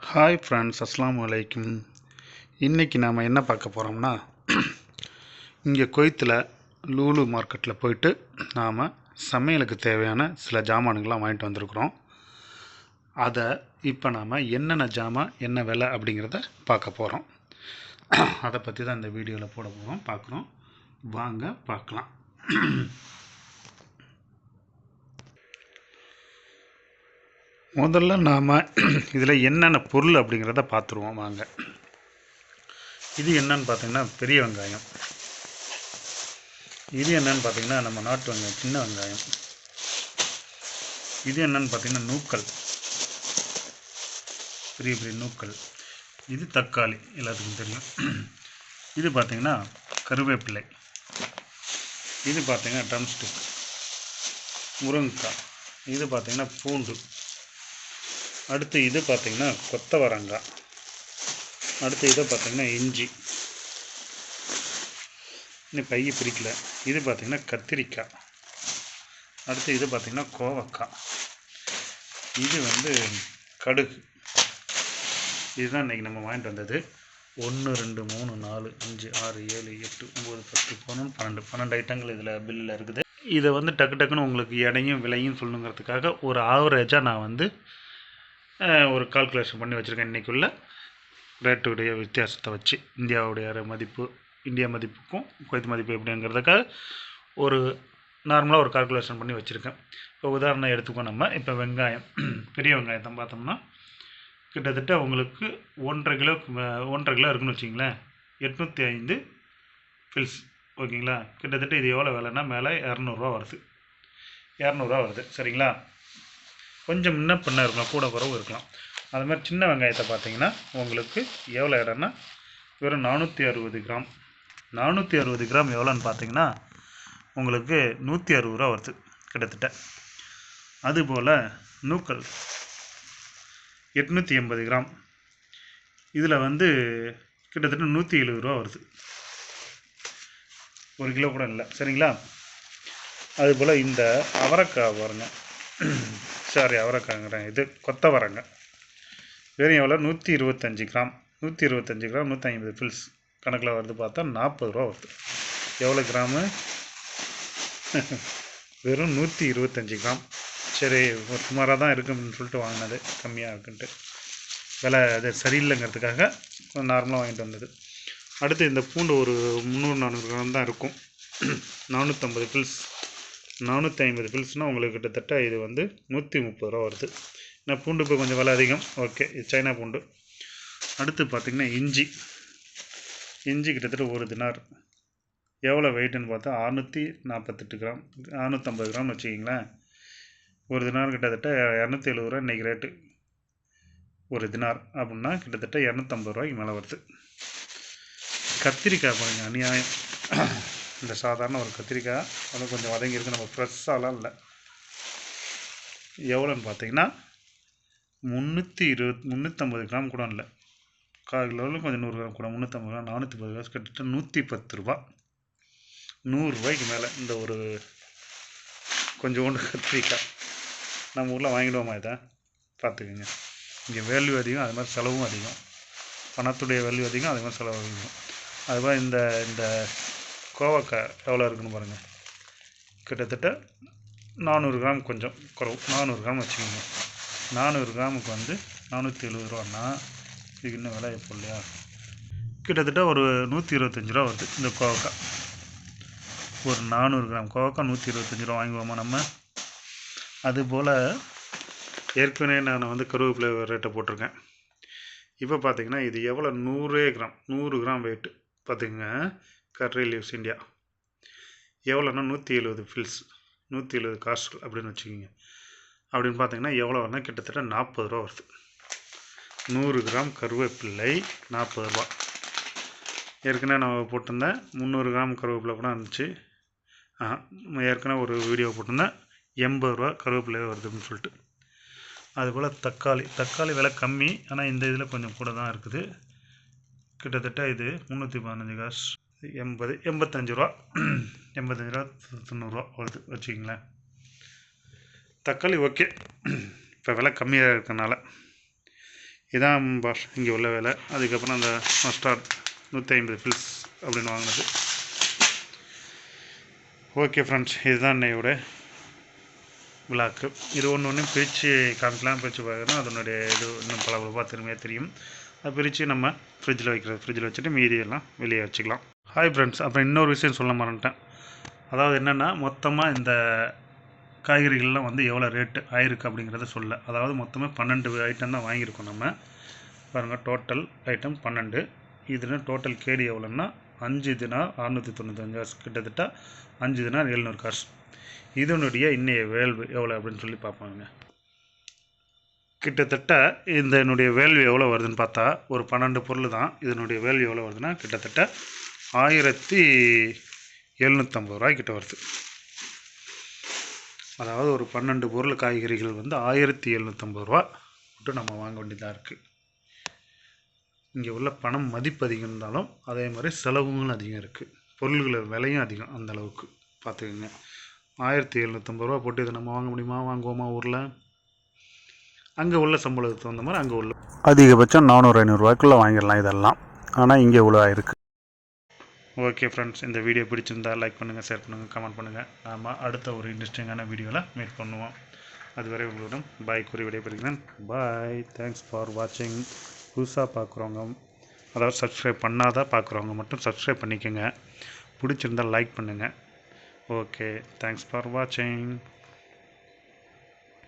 Hi friends, அஸ்ஸலாமு அலைக்கும். இன்றைக்கி நாம் என்ன பார்க்க போகிறோம்னா, இங்கே குவைத்தில் லூலு மார்க்கெட்டில் போயிட்டு நாம் சமையலுக்கு தேவையான சில ஜாமானுங்கள்லாம் வாங்கிட்டு வந்திருக்கிறோம். அதை இப்போ நாம் என்னென்ன ஜாமான் என்ன விலை அப்படிங்கிறத பார்க்க போகிறோம். அதை பற்றி தான் இந்த வீடியோவில் போட போகிறோம், பார்க்குறோம். வாங்க பார்க்கலாம். முதல்ல நாம் இதில் என்னென்ன பொருள் அப்படிங்கிறத பார்த்துருவோம் வாங்க. இது என்னன்னு பார்த்தீங்கன்னா பெரிய வெங்காயம். இது என்னன்னு பார்த்தீங்கன்னா நம்ம நாட்டு வெங்காயம், சின்ன வெங்காயம். இது என்னன்னு பார்த்தீங்கன்னா நூக்கல், பெரிய பெரிய நூக்கல். இது தக்காளி, எல்லாத்துக்கும் தெரியும். இது பார்த்தீங்கன்னா கருவேப்பிலை. இது பார்த்தீங்கன்னா ட்ரம்ஸ்டிக், முருங்கைக்காய். இது பார்த்தீங்கன்னா பூண்டு. அடுத்து இது பார்த்திங்கன்னா கொத்தவரங்காய். அடுத்து இதை பார்த்திங்கன்னா இஞ்சி. இன்னும் கையை பிரிக்கல. இது பார்த்திங்கன்னா கத்திரிக்காய். அடுத்து இது பார்த்திங்கன்னா கோவக்காய். இது கடுகு. இதுதான் இன்றைக்கி நம்ம வாங்கிட்டு வந்தது. 1 2 3 4 5 6 7 8 9 10 11 12 ஐட்டங்கள் இதில் பில்லில் இருக்குது. இதை டக்கு டக்குன்னு உங்களுக்கு எடையும் விலையும் சொல்லணுங்கிறதுக்காக ஒரு ஆவரேஜாக நான் ஒரு கால்குலேஷன் பண்ணி வச்சுருக்கேன். இன்றைக்குள்ள ரேட்டுடைய வித்தியாசத்தை வச்சு இந்தியாவுடைய மதிப்பு, இந்தியா மதிப்புக்கும் குவைத் மதிப்பு எப்படிங்கிறதுக்காக ஒரு நார்மலாக ஒரு கால்குலேஷன் பண்ணி வச்சுருக்கேன். இப்போ உதாரணம் எடுத்துக்கோ. நம்ம இப்போ வெங்காயம், பெரிய வெங்காயத்தை பார்த்தோம்னா கிட்டத்தட்ட உங்களுக்கு 1.5 கிலோ இருக்குன்னு வச்சிங்களேன். 805 ஃபில்ஸ், ஓகேங்களா. கிட்டத்தட்ட இது எவ்வளோ விலைன்னா மேலே 200 வருது. 200 வருது, சரிங்களா. கொஞ்சம் முன்ன பின்ன இருக்கலாம், கூட குறவு இருக்கலாம். அது மாதிரி சின்ன வெங்காயத்தை பார்த்தீங்கன்னா உங்களுக்கு எவ்வளோ இடம்னா வெறும் 460 கிராம். 460 கிராம் எவ்வளோன்னு பார்த்தீங்கன்னா உங்களுக்கு 160 ரூபா வருது கிட்டத்தட்ட. அதுபோல் நூக்கல் 880 கிராம். இதில் கிட்டத்தட்ட 170 ரூபா வருது. 1 கிலோ கூட இல்லை, சரிங்களா. அதுபோல் இந்த அவரைக்காய் பாருங்கள், அவரைக்காய்ங்கிறேன், இது கொத்தவரங்க. வெறும் எவ்வளோ 125 கிராம். 125 கிராம் 150 ஃபில்ஸ் கணக்கில் வருது. பார்த்தா 40 ரூபா வருது. எவ்வளோ கிராமு? வெறும் 125 கிராம். சரி, ஒரு சுமாராக தான் இருக்குது அப்படின்னு சொல்லிட்டு வாங்கினது, கம்மியாக இருக்குன்ட்டு. விலை அது சரியில்லைங்கிறதுக்காக நார்மலாக வாங்கிட்டு வந்தது. அடுத்து இந்த பூண்டு ஒரு 300-400 கிராம் தான் இருக்கும். 450 ஃபில்ஸ். 450 ஃபில்ஸ்னால் உங்களுக்கு கிட்டத்தட்ட இது 130 ரூபா வருது. ஏன்னா பூண்டு இப்போ கொஞ்சம் விலை அதிகம், ஓகே. இது சைனா பூண்டு. அடுத்து பார்த்திங்கன்னா இஞ்சி. இஞ்சி கிட்டத்தட்ட 1 தினார். எவ்வளோ வெயிட்டுன்னு பார்த்தா 648 கிராம், 650 கிராம்னு வச்சுக்கிங்களேன். 1 தினார் கிட்டத்தட்ட 270 ரூபா இன்றைக்கி ரேட்டு. 1 தினார் அப்படின்னா கிட்டத்தட்ட 250 ரூபாய்க்கு மேலே வருது. கத்திரிக்காய் பாருங்க, அநியாயம். இந்த சாதாரண ஒரு கத்திரிக்காய் கொஞ்சம் வதங்கியிருக்கு, நம்ம ஃப்ரெஷ்ஷாலாம் இல்லை. எவ்வளோன்னு பார்த்தீங்கன்னா 350 கிராம் கூட இல்லை, 1/4 கிலோவில் கொஞ்சம் 100 கிராம் கூட, 350 கிராம், 410 கிராம், கிட்டத்தட்ட 110 ரூபா. 100 ரூபாய்க்கு மேலே இந்த ஒரு கொஞ்சோண்டு கத்திரிக்காய். நம்ம ஊரில் வாங்கிடுவோமா இதை? பார்த்துக்குங்க. இங்கே வேல்யூ அதிகம், அது மாதிரி செலவும் அதிகம். பணத்துடைய வேல்யூ அதிகம், அது மாதிரி செலவு அதிகம். அதுபோல் இந்த கோவக்காய் எவ்வளோ இருக்குன்னு பாருங்கள். கிட்டத்தட்ட 400 கிராம், கொஞ்சம் குறவு, 400 கிராம் வச்சுக்கோங்க. 400 கிராமுக்கு 470 ரூபான்னா இதுக்கு இன்னும் விலை எப்போ இல்லையா, கிட்டத்தட்ட ஒரு 125 ரூபா வருது இந்த கோவக்காய். ஒரு 400 கிராம் கோவக்காய் 125 ரூபா வாங்குவோமா நம்ம? அதுபோல் ஏற்கனவே நான் கருவேப்பிலை ரேட்டை போட்டிருக்கேன். இப்போ பார்த்திங்கன்னா இது எவ்வளோ, 100 கிராம் வெயிட்டு பார்த்துக்குங்க. கர்ரி லீவ்ஸ் இந்தியா எவ்வளோன்னா 170 ஃபில்ஸ், 170 காஸ்ட் அப்படின்னு வச்சுக்கோங்க. அப்படின்னு பார்த்தீங்கன்னா எவ்வளோ வரணும், கிட்டத்தட்ட 40 ரூபா வருது. 100 கிராம் கருவேப்பிள்ளை 40 ரூபா. ஏற்கனவே நான் போட்டிருந்தேன் 300 கிராம் கருவேப்பிலை கூட இருந்துச்சு. ஏற்கனவே ஒரு வீடியோ போட்டிருந்தேன் 80 ரூபா கருவேப்பிலை வருதுன்னு சொல்லிட்டு. அதுபோல் தக்காளி விலை கம்மி, ஆனால் இந்த இதில் கொஞ்சம் கூட தான் இருக்குது. கிட்டத்தட்ட இது 315 காசு, 85 ரூபா, 85 ரூபா 90 ரூபா வருது வச்சுக்கிங்களேன். தக்காளி ஓகே, இப்போ விலை கம்மியாக இருக்கனால. இதான் பாஷ் இங்கே உள்ள வேலை. அதுக்கப்புறம் அந்த மஸ்டார்ட் 150 ஃபில்ஸ் அப்படின்னு வாங்கினது. ஓகே ஃப்ரெண்ட்ஸ், இதுதான் என்னையோட விளாக்கு. இது ஒன்று பிரித்து காமிக்கலாம். பிரித்து பார்க்கணும் அதனுடைய இது இன்னும் பல திறமையாக தெரியும். அதை பிரித்து நம்ம ஃப்ரிட்ஜில் வைக்கிறது. ஃப்ரிட்ஜில் வச்சுட்டு மீதியெல்லாம் வெளியே வச்சுக்கலாம். ஹாய் ஃப்ரெண்ட்ஸ், அப்புறம் இன்னொரு விஷயம் சொல்ல மறந்துட்டேன். அதாவது என்னென்னா, மொத்தமாக இந்த காய்கறிகள்லாம் வந்து எவ்வளோ ரேட்டு ஆயிருக்கு அப்படிங்கிறத சொல்ல. அதாவது மொத்தமாக 12 ஐட்டம் தான் வாங்கியிருக்கோம் நம்ம. பாருங்கள், டோட்டல் ஐட்டம் 12. இதுன்னு டோட்டல் கேடி எவ்வளோன்னா 5 தினார் 695 காசு, கிட்டத்தட்ட 5 தினார் 700 காசு. இதனுடைய இன்னைய வேல்வு எவ்வளோ அப்படின்னு சொல்லி பார்ப்பாங்க. கிட்டத்தட்ட இதனுடைய வேல்யூ எவ்வளோ வருதுன்னு பார்த்தா, ஒரு 12 பொருள் தான். இதனுடைய வேல்யூ எவ்வளோ வருதுன்னா கிட்டத்தட்ட 1750 ரூபாய்க்கிட்ட வருது. அதாவது ஒரு 12 பொருள் காய்கறிகள் வந்து 1750 ரூபா விட்டு நம்ம வாங்க வேண்டியதாக இருக்குது. இங்கே உள்ள பணம் மதிப்பு அதிகம் இருந்தாலும் அதே மாதிரி செலவுகளும் அதிகம் இருக்குது. பொருள்கள் விலையும் அதிகம். அந்த அளவுக்கு பார்த்துக்குங்க. 1750 ரூபா போட்டு இதை நம்ம வாங்க முடியுமா? வாங்குவோமா? ஊரில் அங்கே உள்ள சம்பளத்துக்கு தகுந்த மாதிரி அங்கே உள்ள அதிகபட்சம் 400-500 ரூபாய்க்குள்ளே வாங்கிடலாம் இதெல்லாம். ஆனால் இங்கே இவ்வளோ ஆயிருக்கு. ஓகே ஃப்ரெண்ட்ஸ், இந்த வீடியோ பிடிச்சிருந்தா லைக் பண்ணுங்கள், ஷேர் பண்ணுங்கள், கமெண்ட் பண்ணுங்கள். நாம் அடுத்த ஒரு இன்ட்ரெஸ்டிங்கான வீடியோவில் மீட் பண்ணுவோம். அதுவரை உங்களிடம் பாய் கூறி விடைபெறுகிறேன். பாய். தேங்க்ஸ் ஃபார் வாட்சிங். புதுசாக பார்க்குறவங்க, அதாவது சப்ஸ்கிரைப் பண்ணாதான் பார்க்குறவங்க மட்டும் சப்ஸ்கிரைப் பண்ணிக்கோங்க. பிடிச்சிருந்தால் லைக் பண்ணுங்கள். ஓகே, தேங்க்ஸ் ஃபார் வாட்சிங்.